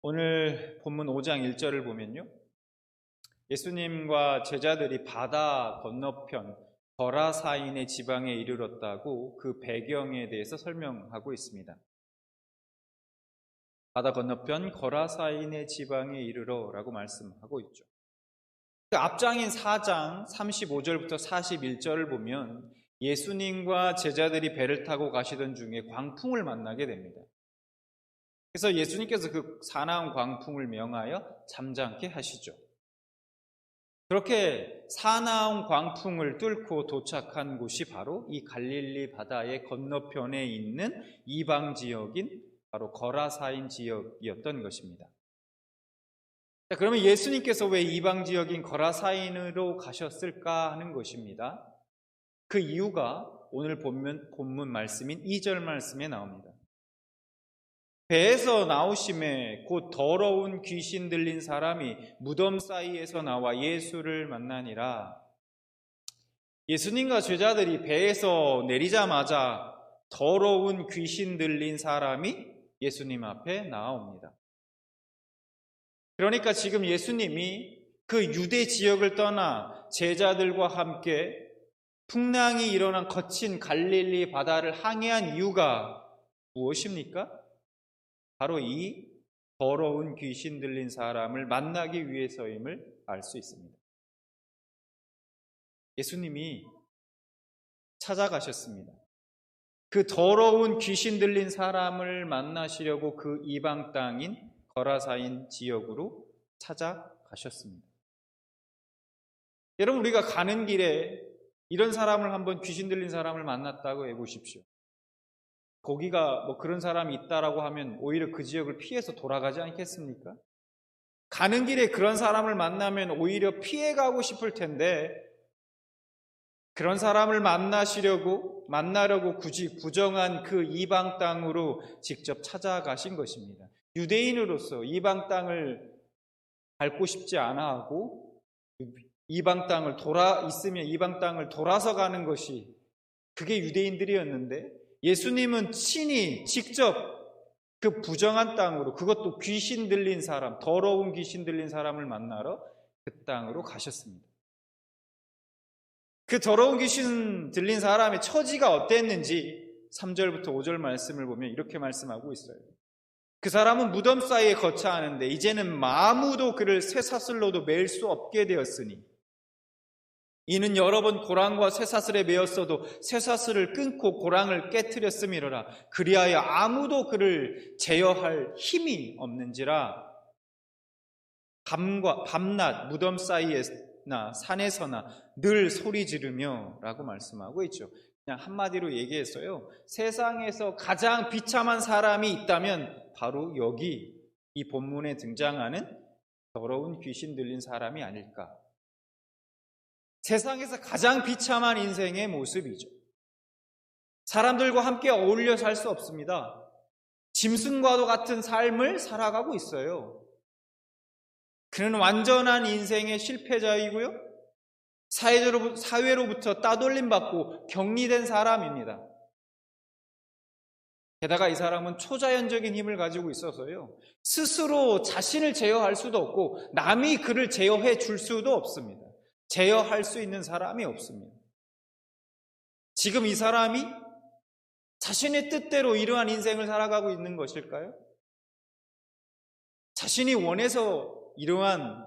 오늘 본문 5장 1절을 보면요, 예수님과 제자들이 바다 건너편 거라사인의 지방에 이르렀다고 그 배경에 대해서 설명하고 있습니다. 바다 건너편 거라사인의 지방에 이르러라고 말씀하고 있죠. 그 앞장인 4장 35절부터 41절을 보면 예수님과 제자들이 배를 타고 가시던 중에 광풍을 만나게 됩니다. 그래서 예수님께서 그 사나운 광풍을 명하여 잠잠케 하시죠. 그렇게 사나운 광풍을 뚫고 도착한 곳이 바로 이 갈릴리 바다의 건너편에 있는 이방 지역인 바로 거라사인 지역이었던 것입니다. 자, 그러면 예수님께서 왜 이방 지역인 거라사인으로 가셨을까 하는 것입니다. 그 이유가 오늘 본문 말씀인 2절 말씀에 나옵니다. 배에서 나오심에 곧 더러운 귀신 들린 사람이 무덤 사이에서 나와 예수를 만나니라. 예수님과 제자들이 배에서 내리자마자 더러운 귀신 들린 사람이 예수님 앞에 나옵니다. 그러니까 지금 예수님이 그 유대 지역을 떠나 제자들과 함께 풍랑이 일어난 거친 갈릴리 바다를 항해한 이유가 무엇입니까? 바로 이 더러운 귀신 들린 사람을 만나기 위해서임을 알 수 있습니다. 예수님이 찾아가셨습니다. 그 더러운 귀신 들린 사람을 만나시려고 그 이방 땅인 거라사인 지역으로 찾아가셨습니다. 여러분, 우리가 가는 길에 이런 사람을 한번 귀신 들린 사람을 만났다고 해보십시오. 거기가 뭐 그런 사람이 있다라고 하면 오히려 그 지역을 피해서 돌아가지 않겠습니까? 가는 길에 그런 사람을 만나면 오히려 피해가고 싶을 텐데 그런 사람을 만나려고 굳이 부정한 그 이방 땅으로 직접 찾아가신 것입니다. 유대인으로서 이방 땅을 밟고 싶지 않아 하고 이방 땅을 있으면 이방 땅을 돌아서 가는 것이 그게 유대인들이었는데 예수님은 친히 직접 그 부정한 땅으로, 그것도 귀신 들린 사람, 더러운 귀신 들린 사람을 만나러 그 땅으로 가셨습니다. 그 더러운 귀신 들린 사람의 처지가 어땠는지 3절부터 5절 말씀을 보면 이렇게 말씀하고 있어요. 그 사람은 무덤 사이에 거처하는데 이제는 아무도 그를 쇠사슬로도 매일 수 없게 되었으니 이는 여러 번 고랑과 쇠사슬에 매였어도 쇠사슬을 끊고 고랑을 깨트렸음이로라. 그리하여 아무도 그를 제어할 힘이 없는지라. 밤낮 무덤 사이에나 산에서나 늘 소리 지르며 라고 말씀하고 있죠. 그냥 한마디로 얘기해서요, 세상에서 가장 비참한 사람이 있다면 바로 여기 이 본문에 등장하는 더러운 귀신 들린 사람이 아닐까. 세상에서 가장 비참한 인생의 모습이죠. 사람들과 함께 어울려 살 수 없습니다. 짐승과도 같은 삶을 살아가고 있어요. 그는 완전한 인생의 실패자이고요, 사회로부터 따돌림받고 격리된 사람입니다. 게다가 이 사람은 초자연적인 힘을 가지고 있어서요, 스스로 자신을 제어할 수도 없고 남이 그를 제어해 줄 수도 없습니다. 제어할 수 있는 사람이 없습니다. 지금 이 사람이 자신의 뜻대로 이러한 인생을 살아가고 있는 것일까요? 자신이 원해서 이러한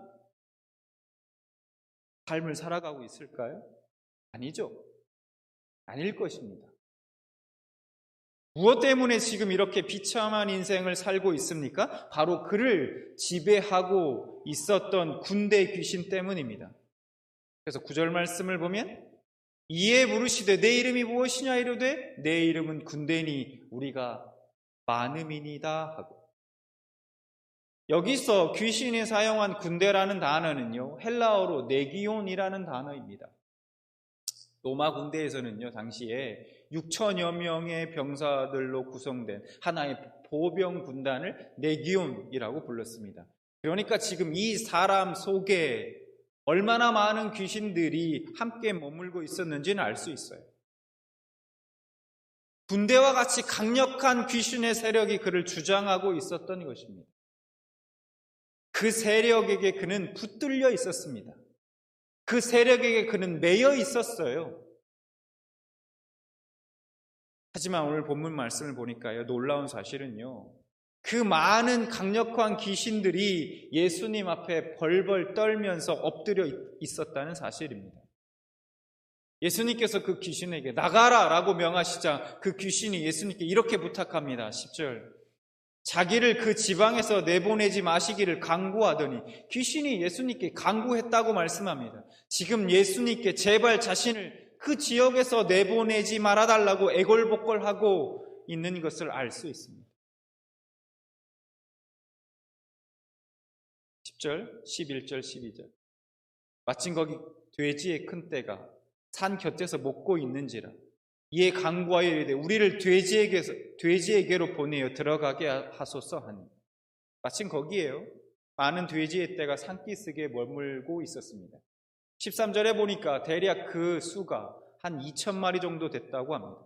삶을 살아가고 있을까요? 아니죠. 아닐 것입니다. 무엇 때문에 지금 이렇게 비참한 인생을 살고 있습니까? 바로 그를 지배하고 있었던 군대 귀신 때문입니다. 그래서 9절 말씀을 보면 이에 물으시되 내 이름이 무엇이냐 이르되 내 이름은 군대니 우리가 많음이니이다 하고, 여기서 귀신이 사용한 군대라는 단어는요, 헬라어로 네기온이라는 단어입니다. 로마 군대에서는요, 당시에 6천여 명의 병사들로 구성된 하나의 보병 군단을 네기온이라고 불렀습니다. 그러니까 지금 이 사람 속에 얼마나 많은 귀신들이 함께 머물고 있었는지는 알 수 있어요. 군대와 같이 강력한 귀신의 세력이 그를 주장하고 있었던 것입니다. 그 세력에게 그는 붙들려 있었습니다. 그 세력에게 그는 매여 있었어요. 하지만 오늘 본문 말씀을 보니까요, 놀라운 사실은요, 그 많은 강력한 귀신들이 예수님 앞에 벌벌 떨면서 엎드려 있었다는 사실입니다. 예수님께서 그 귀신에게 나가라 라고 명하시자 그 귀신이 예수님께 이렇게 부탁합니다. 10절. 자기를 그 지방에서 내보내지 마시기를 간구하더니, 귀신이 예수님께 간구했다고 말씀합니다. 지금 예수님께 제발 자신을 그 지역에서 내보내지 말아달라고 애걸복걸하고 있는 것을 알 수 있습니다. 10절, 11절, 12절. 마침 거기 돼지의 큰 떼가 산 곁에서 먹고 있는지라 이에 간구하여 이르되 우리를 돼지에게로 보내어 들어가게 하소서 하니, 마침 거기에요, 많은 돼지의 떼가 산기슭에 머물고 있었습니다. 13절에 보니까 대략 그 수가 한 2,000마리 정도 됐다고 합니다.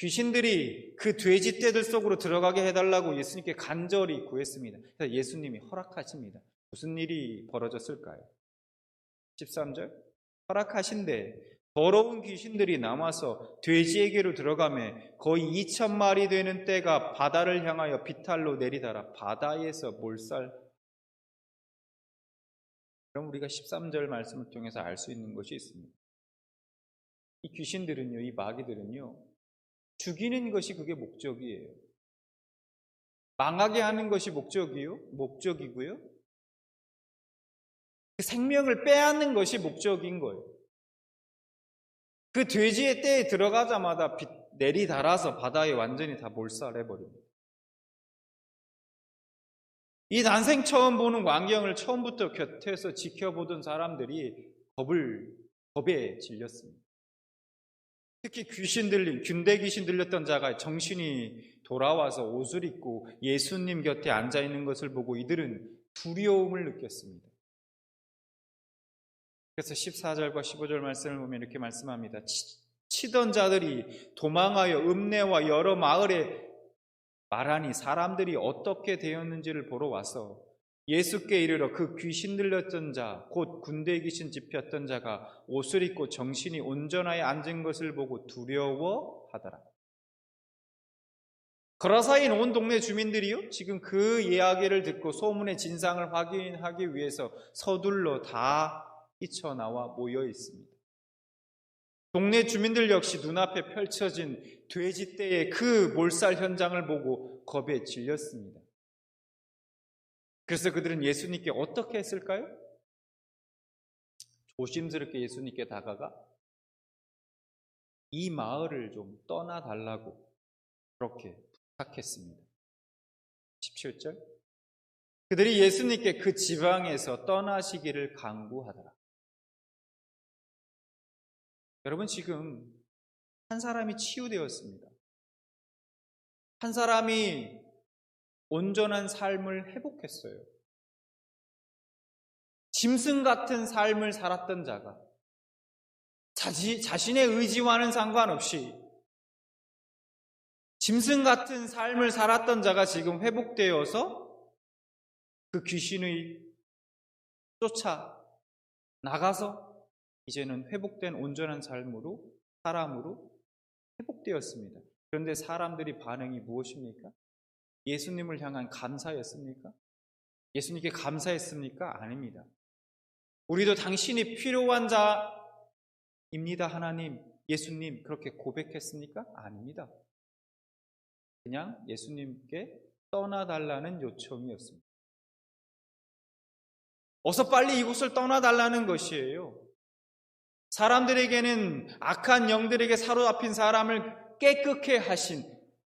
귀신들이 그 돼지 떼들 속으로 들어가게 해달라고 예수님께 간절히 구했습니다. 그래서 예수님이 허락하십니다. 무슨 일이 벌어졌을까요? 13절, 허락하신데 더러운 귀신들이 남아서 돼지에게로 들어가매 거의 2,000마리 되는 떼가 바다를 향하여 비탈로 내리다라 바다에서 몰살. 그럼 우리가 13절 말씀을 통해서 알 수 있는 것이 있습니다. 이 귀신들은요, 이 마귀들은요, 죽이는 것이 그게 목적이에요. 망하게 하는 것이 목적이고요. 그 생명을 빼앗는 것이 목적인 거예요. 그 돼지의 떼에 들어가자마자 내리달아서 바다에 완전히 다 몰살해버립니다. 이 난생 처음 보는 광경을 처음부터 곁에서 지켜보던 사람들이 겁에 질렸습니다. 특히 군대 귀신 들렸던 자가 정신이 돌아와서 옷을 입고 예수님 곁에 앉아있는 것을 보고 이들은 두려움을 느꼈습니다. 그래서 14절과 15절 말씀을 보면 이렇게 말씀합니다. 치던 자들이 도망하여 읍내와 여러 마을에 말하니 사람들이 어떻게 되었는지를 보러 와서 예수께 이르러 그 귀신 들렸던 자, 곧 군대 귀신 집혔던 자가 옷을 입고 정신이 온전하여 앉은 것을 보고 두려워하더라. 거라사인 온 동네 주민들이요, 지금 그 이야기를 듣고 소문의 진상을 확인하기 위해서 서둘러 다 뛰쳐나와 모여 있습니다. 동네 주민들 역시 눈앞에 펼쳐진 돼지떼의 그 몰살 현장을 보고 겁에 질렸습니다. 그래서 그들은 예수님께 어떻게 했을까요? 조심스럽게 예수님께 다가가 이 마을을 좀 떠나달라고 그렇게 부탁했습니다. 17절. 그들이 예수님께 그 지방에서 떠나시기를 간구하더라. 여러분, 지금 한 사람이 치유되었습니다. 한 사람이 온전한 삶을 회복했어요. 짐승 같은 삶을 살았던 자가 자신의 의지와는 상관없이 짐승 같은 삶을 살았던 자가 지금 회복되어서 그 귀신의 쫓아 나가서 이제는 회복된 온전한 사람으로 회복되었습니다. 그런데 사람들이 반응이 무엇입니까? 예수님을 향한 감사였습니까? 예수님께 감사했습니까? 아닙니다. 우리도 당신이 필요한 자입니다, 하나님, 예수님, 그렇게 고백했습니까? 아닙니다. 그냥 예수님께 떠나달라는 요청이었습니다. 어서 빨리 이곳을 떠나달라는 것이에요. 사람들에게는 악한 영들에게 사로잡힌 사람을 깨끗게 하신,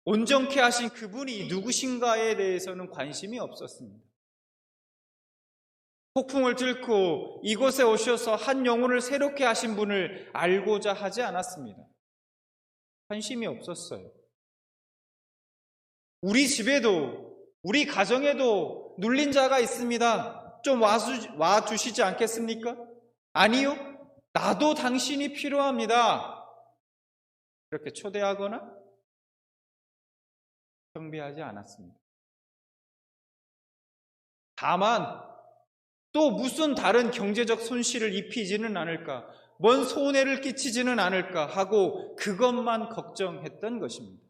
온전케 하신 그분이 누구신가에 대해서는 관심이 없었습니다. 폭풍을 뚫고 이곳에 오셔서 한 영혼을 새롭게 하신 분을 알고자 하지 않았습니다. 관심이 없었어요. 우리 집에도, 우리 가정에도 눌린 자가 있습니다. 좀 와주시지 않겠습니까? 아니요. 나도 당신이 필요합니다. 그렇게 초대하거나 경배하지 않았습니다. 다만 또 무슨 다른 경제적 손실을 입히지는 않을까, 뭔 손해를 끼치지는 않을까 하고 그것만 걱정했던 것입니다.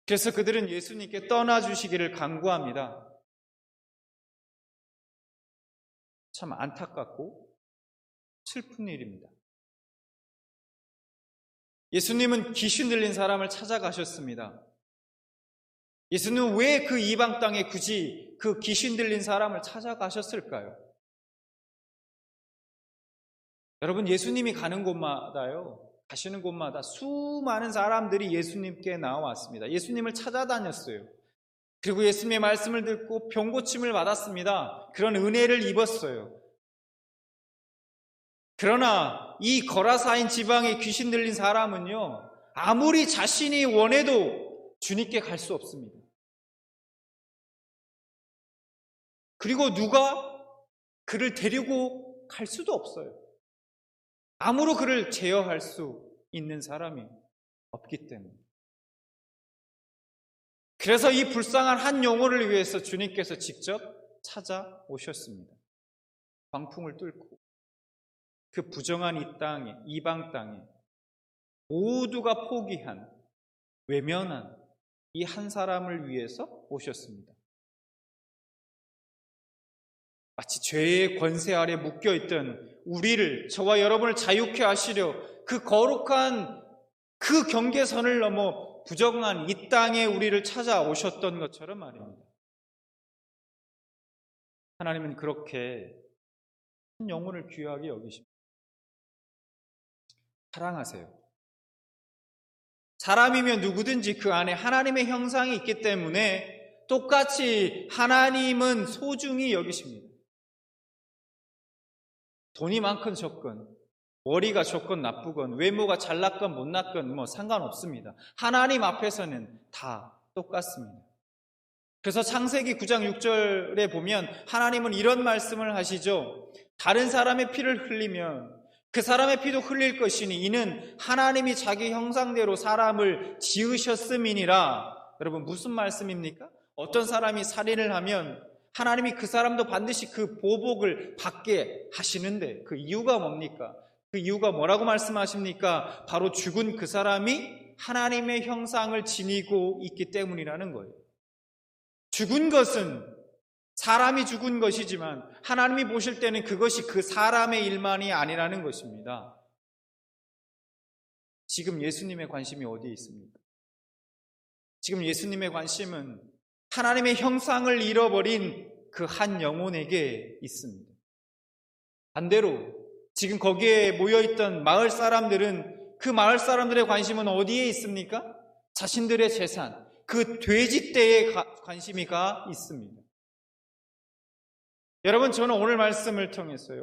그래서 그들은 예수님께 떠나주시기를 간구합니다. 참 안타깝고 슬픈 일입니다. 예수님은 귀신 들린 사람을 찾아가셨습니다. 예수님은 왜 그 이방 땅에 굳이 그 귀신 들린 사람을 찾아가셨을까요? 여러분, 예수님이 가는 곳마다요, 가시는 곳마다 수많은 사람들이 예수님께 나와왔습니다. 예수님을 찾아다녔어요. 그리고 예수님의 말씀을 듣고 병고침을 받았습니다. 그런 은혜를 입었어요. 그러나 이 거라사인 지방에 귀신 들린 사람은요, 아무리 자신이 원해도 주님께 갈 수 없습니다. 그리고 누가 그를 데리고 갈 수도 없어요. 아무로 그를 제어할 수 있는 사람이 없기 때문에. 그래서 이 불쌍한 한 영혼을 위해서 주님께서 직접 찾아오셨습니다. 광풍을 뚫고 그 부정한 이 땅에, 이방 땅에 모두가 포기한, 외면한 이 한 사람을 위해서 오셨습니다. 마치 죄의 권세 아래 묶여있던 우리를, 저와 여러분을 자유케 하시려 그 거룩한 그 경계선을 넘어 부정한 이 땅에 우리를 찾아오셨던 것처럼 말입니다. 하나님은 그렇게 한 영혼을 귀하게 여기십니다. 사랑하세요. 사람이면 누구든지 그 안에 하나님의 형상이 있기 때문에 똑같이 하나님은 소중히 여기십니다. 돈이 많건 적건, 머리가 좋건 나쁘건, 외모가 잘났건 못났건 뭐 상관없습니다. 하나님 앞에서는 다 똑같습니다. 그래서 창세기 9장 6절에 보면 하나님은 이런 말씀을 하시죠. 다른 사람의 피를 흘리면 그 사람의 피도 흘릴 것이니 이는 하나님이 자기 형상대로 사람을 지으셨음이니라. 여러분, 무슨 말씀입니까? 어떤 사람이 살인을 하면 하나님이 그 사람도 반드시 그 보복을 받게 하시는데 그 이유가 뭡니까? 그 이유가 뭐라고 말씀하십니까? 바로 죽은 그 사람이 하나님의 형상을 지니고 있기 때문이라는 거예요. 죽은 것은 사람이 죽은 것이지만 하나님이 보실 때는 그것이 그 사람의 일만이 아니라는 것입니다. 지금 예수님의 관심이 어디에 있습니까? 지금 예수님의 관심은 하나님의 형상을 잃어버린 그 한 영혼에게 있습니다. 반대로 지금 거기에 모여있던 마을 사람들은 그 마을 사람들의 관심은 어디에 있습니까? 자신들의 재산, 그 돼지떼에 관심이 가 있습니다. 여러분, 저는 오늘 말씀을 통해서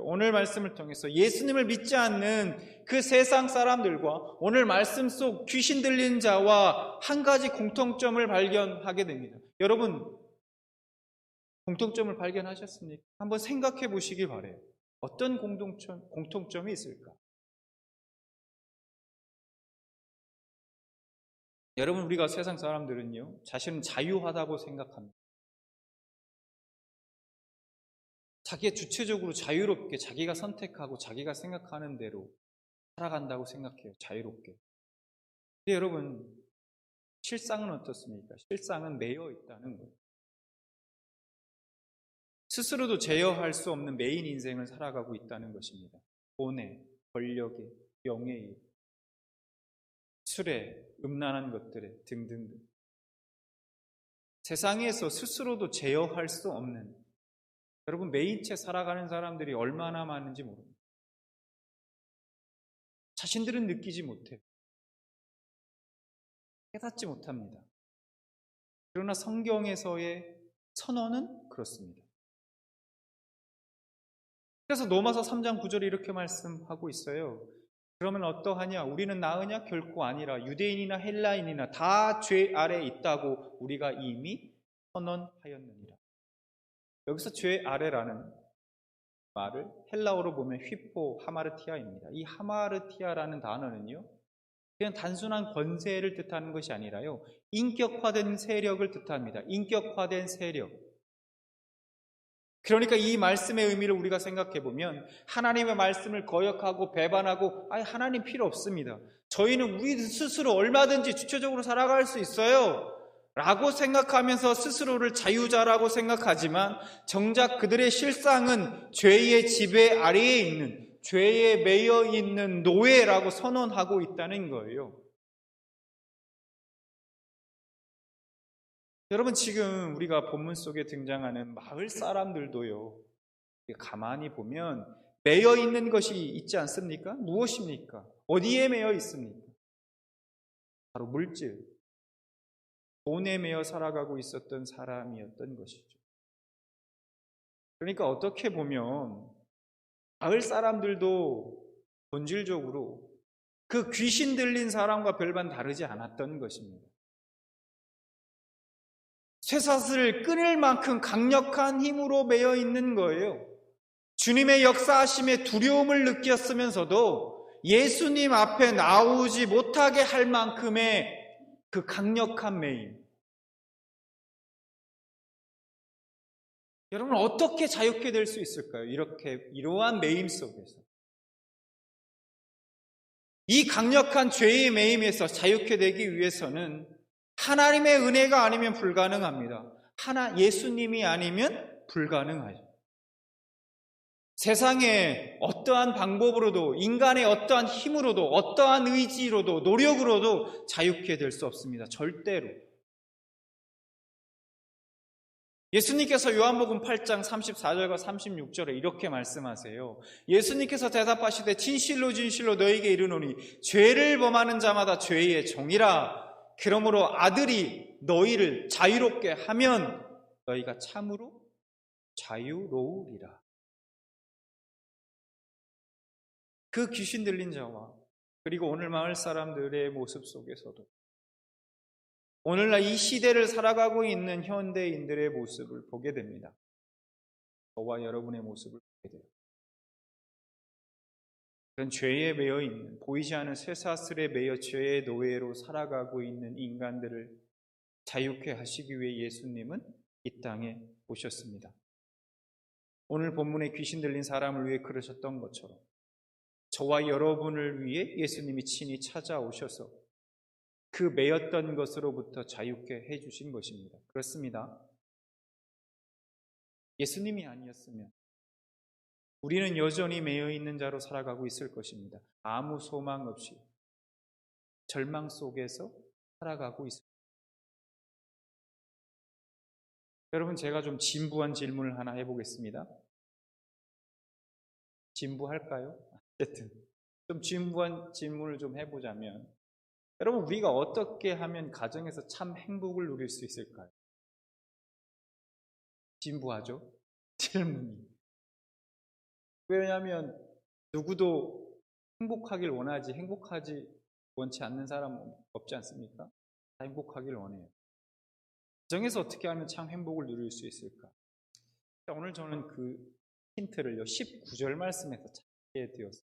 예수님을 믿지 않는 그 세상 사람들과 오늘 말씀 속 귀신 들린 자와 한 가지 공통점을 발견하게 됩니다. 여러분, 공통점을 발견하셨습니까? 한번 생각해 보시기 바라요. 어떤 공통점이 있을까? 여러분, 우리가 세상 사람들은요, 자신은 자유하다고 생각합니다. 자기가 주체적으로 자유롭게 자기가 선택하고 자기가 생각하는 대로 살아간다고 생각해요. 자유롭게. 근데 여러분, 실상은 어떻습니까? 실상은 매여 있다는 거예요. 스스로도 제어할 수 없는 매인 인생을 살아가고 있다는 것입니다. 돈에, 권력에, 명예에, 술에, 음란한 것들에 등등등. 세상에서 스스로도 제어할 수 없는, 여러분, 매인채 살아가는 사람들이 얼마나 많은지 모릅니다. 자신들은 느끼지 못해요. 깨닫지 못합니다. 그러나 성경에서의 선언은 그렇습니다. 그래서 로마서 3장 9절에 이렇게 말씀하고 있어요. 그러면 어떠하냐? 우리는 나으냐? 결코 아니라 유대인이나 헬라인이나 다 죄 아래 있다고 우리가 이미 선언하였느니라. 여기서 죄 아래라는 말을 헬라어로 보면 휘포 하마르티아입니다. 이 하마르티아라는 단어는요, 그냥 단순한 권세를 뜻하는 것이 아니라요, 인격화된 세력을 뜻합니다. 인격화된 세력. 그러니까 이 말씀의 의미를 우리가 생각해 보면 하나님의 말씀을 거역하고 배반하고 하나님 필요 없습니다. 저희는 우리 스스로 얼마든지 주체적으로 살아갈 수 있어요 라고 생각하면서 스스로를 자유자라고 생각하지만 정작 그들의 실상은 죄의 지배 아래에 있는, 죄에 매여 있는 노예라고 선언하고 있다는 거예요. 여러분, 지금 우리가 본문 속에 등장하는 마을 사람들도요, 가만히 보면 매여 있는 것이 있지 않습니까? 무엇입니까? 어디에 매여 있습니까? 바로 물질, 돈에 매여 살아가고 있었던 사람이었던 것이죠. 그러니까 어떻게 보면 마을 사람들도 본질적으로 그 귀신 들린 사람과 별반 다르지 않았던 것입니다. 쇠사슬을 끊을 만큼 강력한 힘으로 매여 있는 거예요. 주님의 역사하심에 두려움을 느꼈으면서도 예수님 앞에 나오지 못하게 할 만큼의 그 강력한 매임. 여러분, 어떻게 자유케 될 수 있을까요? 이러한 매임 속에서. 이 강력한 죄의 매임에서 자유케 되기 위해서는 하나님의 은혜가 아니면 불가능합니다. 예수님이 아니면 불가능하죠. 세상에 어떠한 방법으로도, 인간의 어떠한 힘으로도, 어떠한 의지로도, 노력으로도 자유케 될 수 없습니다. 절대로. 예수님께서 요한복음 8장 34절과 36절에 이렇게 말씀하세요. 예수님께서 대답하시되 진실로 진실로 너희에게 이르노니 죄를 범하는 자마다 죄의 종이라. 그러므로 아들이 너희를 자유롭게 하면 너희가 참으로 자유로우리라. 그 귀신 들린 자와 그리고 오늘 마을 사람들의 모습 속에서도 오늘날 이 시대를 살아가고 있는 현대인들의 모습을 보게 됩니다. 저와 여러분의 모습을 보게 돼요. 그런 죄에 매여 있는, 보이지 않는 쇠사슬에 매여 죄의 노예로 살아가고 있는 인간들을 자유케 하시기 위해 예수님은 이 땅에 오셨습니다. 오늘 본문에 귀신 들린 사람을 위해 그러셨던 것처럼 저와 여러분을 위해 예수님이 친히 찾아오셔서 그 매였던 것으로부터 자유케 해주신 것입니다. 그렇습니다. 예수님이 아니었으면 우리는 여전히 매여 있는 자로 살아가고 있을 것입니다. 아무 소망 없이 절망 속에서 살아가고 있습니다. 여러분, 제가 좀 진부한 질문을 하나 해보겠습니다. 진부할까요? 어쨌든 좀 진부한 질문을 좀 해보자면, 여러분, 우리가 어떻게 하면 가정에서 참 행복을 누릴 수 있을까요? 진부하죠? 질문이. 왜냐하면 누구도 행복하길 원치 않는 사람 없지 않습니까? 다 행복하길 원해요. 가정에서 어떻게 하면 참 행복을 누릴 수 있을까? 오늘 저는 그 힌트를요, 19절 말씀에서 찾게 되었어요.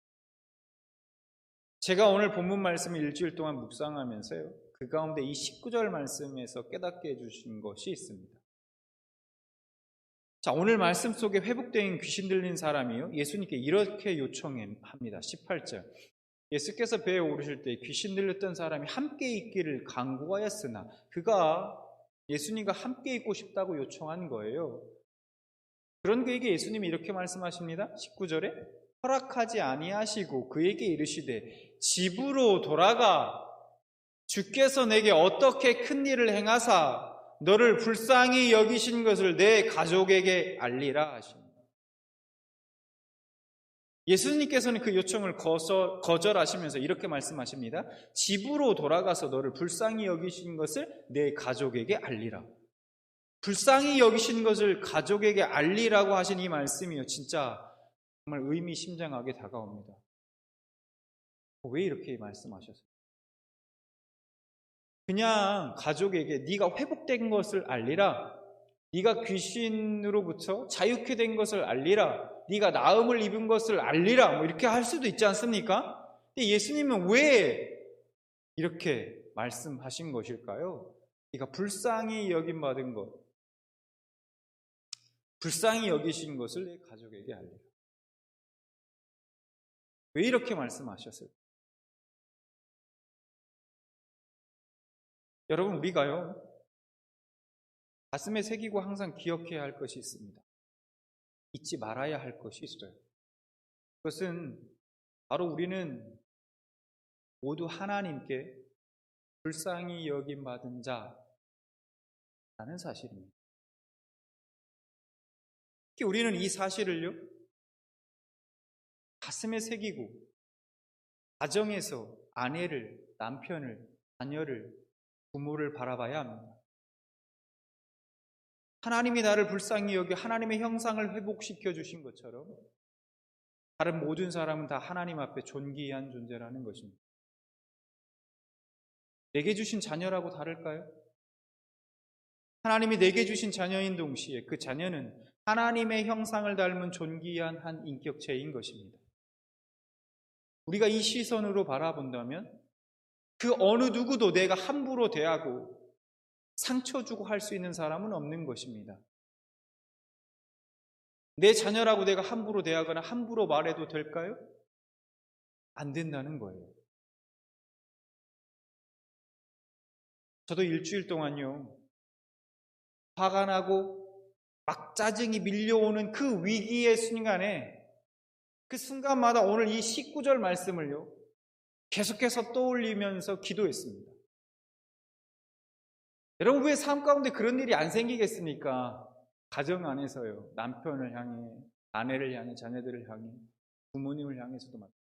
제가 오늘 본문 말씀을 일주일 동안 묵상하면서요, 그 가운데 이 19절 말씀에서 깨닫게 해주신 것이 있습니다. 자, 오늘 말씀 속에 회복된 귀신 들린 사람이요, 예수님께 이렇게 요청합니다. 18절. 예수께서 배에 오르실 때 귀신 들렸던 사람이 함께 있기를 간구하였으나 그가 예수님과 함께 있고 싶다고 요청한 거예요. 그런 그에게 예수님이 이렇게 말씀하십니다. 19절에 허락하지 아니하시고 그에게 이르시되 집으로 돌아가 주께서 내게 어떻게 큰 일을 행하사 너를 불쌍히 여기신 것을 내 가족에게 알리라 하십니다. 예수님께서는 그 요청을 거절하시면서 이렇게 말씀하십니다. 집으로 돌아가서 너를 불쌍히 여기신 것을 내 가족에게 알리라. 불쌍히 여기신 것을 가족에게 알리라고 하신 이 말씀이요, 진짜 정말 의미심장하게 다가옵니다. 왜 이렇게 말씀하셨어요? 그냥 가족에게 네가 회복된 것을 알리라, 네가 귀신으로부터 자유케 된 것을 알리라, 네가 나음을 입은 것을 알리라, 뭐 이렇게 할 수도 있지 않습니까? 근데 예수님은 왜 이렇게 말씀하신 것일까요? 네가 불쌍히 여김받은 것, 불쌍히 여기신 것을 내 가족에게 알리라. 왜 이렇게 말씀하셨을까? 여러분, 우리가요, 가슴에 새기고 항상 기억해야 할 것이 있습니다. 잊지 말아야 할 것이 있어요. 그것은 바로 우리는 모두 하나님께 불쌍히 여김받은 자라는 사실입니다. 특히 우리는 이 사실을요, 가슴에 새기고 가정에서 아내를, 남편을, 자녀를, 부모를 바라봐야 합니다. 하나님이 나를 불쌍히 여겨 하나님의 형상을 회복시켜 주신 것처럼 다른 모든 사람은 다 하나님 앞에 존귀한 존재라는 것입니다. 내게 주신 자녀라고 다를까요? 하나님이 내게 주신 자녀인 동시에 그 자녀는 하나님의 형상을 닮은 존귀한 한 인격체인 것입니다. 우리가 이 시선으로 바라본다면 그 어느 누구도 내가 함부로 대하고 상처 주고 할 수 있는 사람은 없는 것입니다. 내 자녀라고 내가 함부로 대하거나 함부로 말해도 될까요? 안 된다는 거예요. 저도 일주일 동안요, 화가 나고 막 짜증이 밀려오는 그 위기의 순간에 그 순간마다 오늘 이 19절 말씀을요, 계속해서 떠올리면서 기도했습니다. 여러분, 왜 삶 가운데 그런 일이 안 생기겠습니까? 가정 안에서요, 남편을 향해, 아내를 향해, 자녀들을 향해, 부모님을 향해서도 막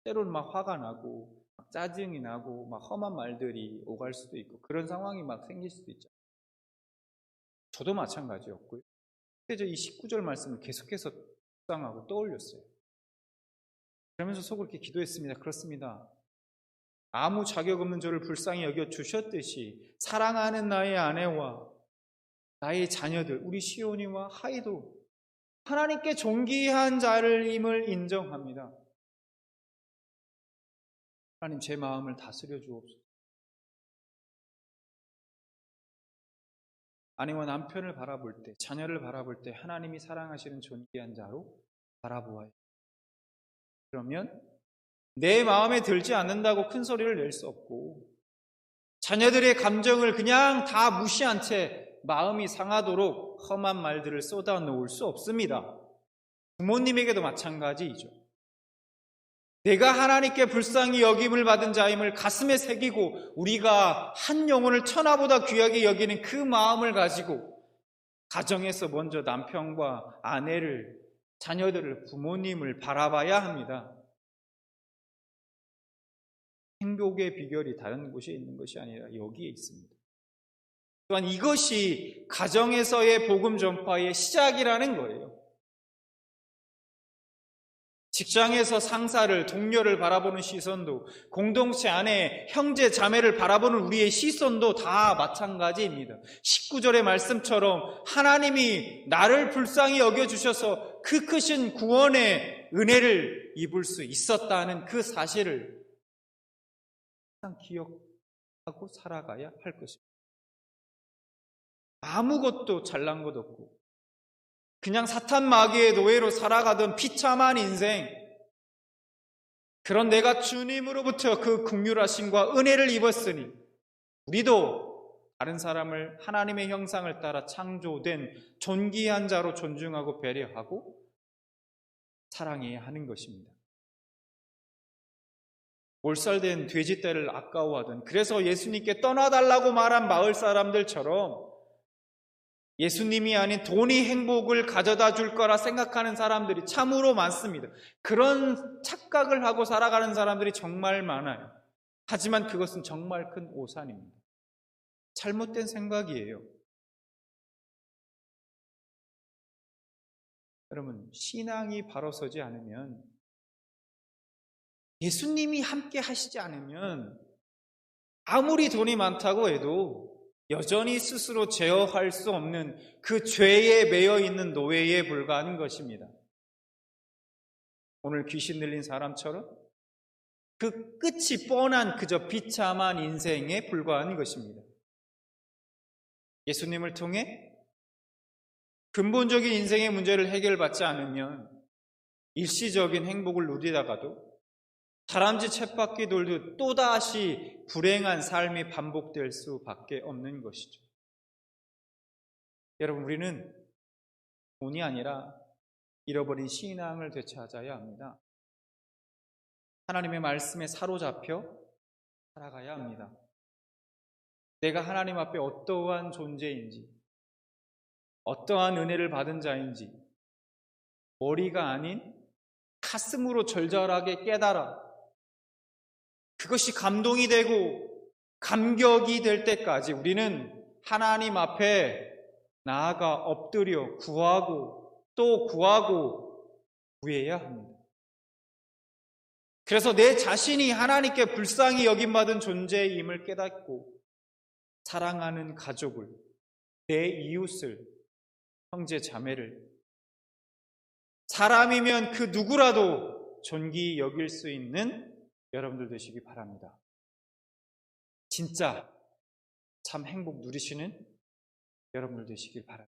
때로는 막 화가 나고 막 짜증이 나고 막 험한 말들이 오갈 수도 있고 그런 상황이 막 생길 수도 있죠. 저도 마찬가지였고요. 그래서 이 19절 말씀을 계속해서 묵상하고 떠올렸어요. 그러면서 속으로 이렇게 기도했습니다. 그렇습니다. 아무 자격 없는 저를 불쌍히 여겨 주셨듯이 사랑하는 나의 아내와 나의 자녀들, 우리 시온이와 하이도 하나님께 존귀한 자를임을 인정합니다. 하나님, 제 마음을 다스려 주옵소서. 아내와 남편을 바라볼 때, 자녀를 바라볼 때 하나님이 사랑하시는 존귀한 자로 바라보아요. 그러면 내 마음에 들지 않는다고 큰 소리를 낼 수 없고, 자녀들의 감정을 그냥 다 무시한 채 마음이 상하도록 험한 말들을 쏟아 놓을 수 없습니다. 부모님에게도 마찬가지이죠. 내가 하나님께 불쌍히 여김을 받은 자임을 가슴에 새기고 우리가 한 영혼을 천하보다 귀하게 여기는 그 마음을 가지고 가정에서 먼저 남편과 아내를, 자녀들을, 부모님을 바라봐야 합니다. 행복의 비결이 다른 곳에 있는 것이 아니라 여기에 있습니다. 또한 이것이 가정에서의 복음 전파의 시작이라는 거예요. 직장에서 상사를, 동료를 바라보는 시선도, 공동체 안에 형제, 자매를 바라보는 우리의 시선도 다 마찬가지입니다. 19절의 말씀처럼 하나님이 나를 불쌍히 여겨주셔서 그 크신 구원의 은혜를 입을 수 있었다는 그 사실을 항상 기억하고 살아가야 할 것입니다. 아무것도 잘난 것 없고 그냥 사탄 마귀의 노예로 살아가던 비참한 인생, 그런 내가 주님으로부터 그 긍휼하심과 은혜를 입었으니 우리도 다른 사람을 하나님의 형상을 따라 창조된 존귀한 자로 존중하고 배려하고 사랑해야 하는 것입니다. 몰살된 돼지떼를 아까워하던, 그래서 예수님께 떠나달라고 말한 마을 사람들처럼 예수님이 아닌 돈이 행복을 가져다 줄 거라 생각하는 사람들이 참으로 많습니다. 그런 착각을 하고 살아가는 사람들이 정말 많아요. 하지만 그것은 정말 큰 오산입니다. 잘못된 생각이에요. 여러분, 신앙이 바로 서지 않으면, 예수님이 함께 하시지 않으면 아무리 돈이 많다고 해도 여전히 스스로 제어할 수 없는 그 죄에 매여 있는 노예에 불과한 것입니다. 오늘 귀신 들린 사람처럼 그 끝이 뻔한 그저 비참한 인생에 불과한 것입니다. 예수님을 통해 근본적인 인생의 문제를 해결받지 않으면 일시적인 행복을 누리다가도 다람쥐 쳇바퀴 돌듯 또다시 불행한 삶이 반복될 수밖에 없는 것이죠. 여러분, 우리는 돈이 아니라 잃어버린 신앙을 되찾아야 합니다. 하나님의 말씀에 사로잡혀 살아가야 합니다. 내가 하나님 앞에 어떠한 존재인지, 어떠한 은혜를 받은 자인지 머리가 아닌 가슴으로 절절하게 깨달아 그것이 감동이 되고 감격이 될 때까지 우리는 하나님 앞에 나아가 엎드려 구하고 또 구하고 구해야 합니다. 그래서 내 자신이 하나님께 불쌍히 여김받은 존재임을 깨닫고 사랑하는 가족을, 내 이웃을, 형제 자매를 사람이면 그 누구라도 존귀히 여길 수 있는 여러분들 되시기 바랍니다. 진짜 참 행복 누리시는 여러분들 되시길 바랍니다.